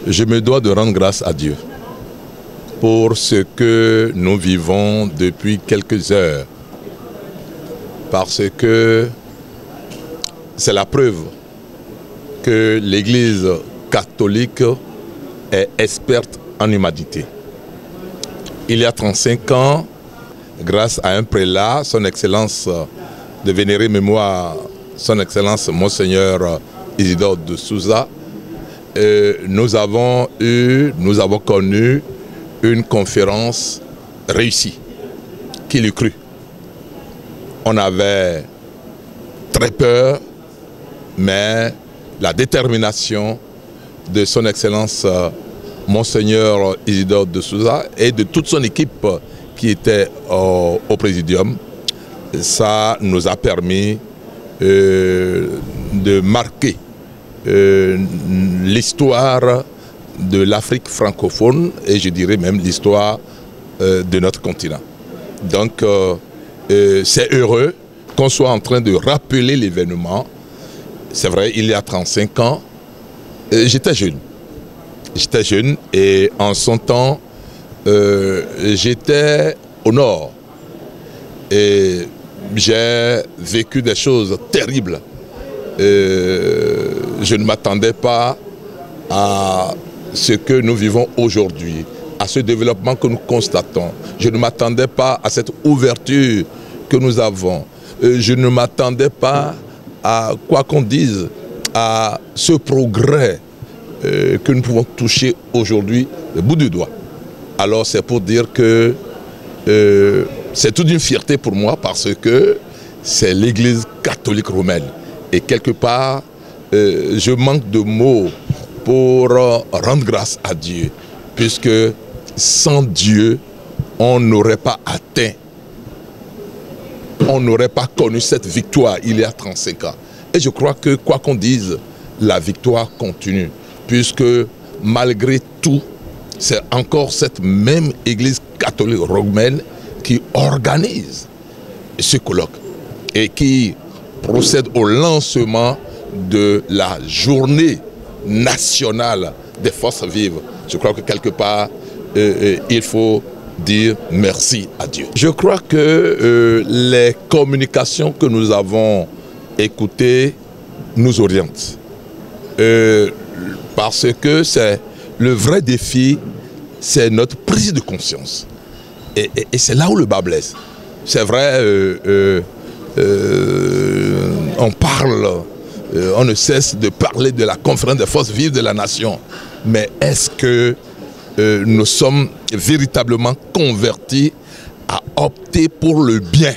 Je me dois de rendre grâce à Dieu pour ce que nous vivons depuis quelques heures, parce que c'est la preuve que l'Église catholique est experte en humanité. Il y a 35 ans, grâce à un prélat, son Excellence de vénérée mémoire, son Excellence Monseigneur Isidore de Souza, nous avons connu une conférence réussie. Qui l'eût cru? On avait très peur, mais la détermination de son Excellence Monseigneur Isidore de Souza et de toute son équipe qui était au Présidium, ça nous a permis de marquer l'histoire de l'Afrique francophone et je dirais même l'histoire de notre continent. Donc c'est heureux qu'on soit en train de rappeler l'événement. C'est vrai, il y a 35 ans, j'étais jeune. J'étais jeune et en son temps, j'étais au nord. Et j'ai vécu des choses terribles. Je ne m'attendais pas à ce que nous vivons aujourd'hui, à ce développement que nous constatons. Je ne m'attendais pas à cette ouverture que nous avons. Je ne m'attendais pas à, quoi qu'on dise, à ce progrès que nous pouvons toucher aujourd'hui le bout du doigt. Alors c'est pour dire que c'est toute une fierté pour moi parce que c'est l'Église catholique romaine. Et quelque part, je manque de mots pour rendre grâce à Dieu, puisque sans Dieu, on n'aurait pas atteint, on n'aurait pas connu cette victoire il y a 35 ans. Et je crois que, quoi qu'on dise, la victoire continue, puisque malgré tout, c'est encore cette même Église catholique romaine qui organise ce colloque et qui procède au lancement de la journée nationale des forces vives. Je crois que quelque part, il faut dire merci à Dieu. Je crois que les communications que nous avons écoutées nous orientent. Parce que c'est le vrai défi, c'est notre prise de conscience. Et c'est là où le bas blesse. C'est vrai, on parle, on ne cesse de parler de la conférence des forces vives de la nation. Mais est-ce que nous sommes véritablement convertis à opter pour le bien,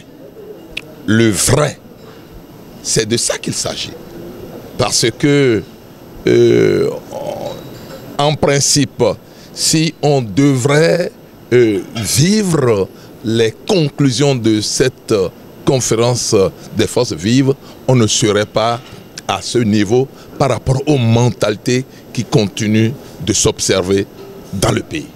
le vrai? C'est de ça qu'il s'agit. Parce que, en principe, si on devrait vivre les conclusions de cette conférence des forces vives, on ne serait pas à ce niveau par rapport aux mentalités qui continuent de s'observer dans le pays.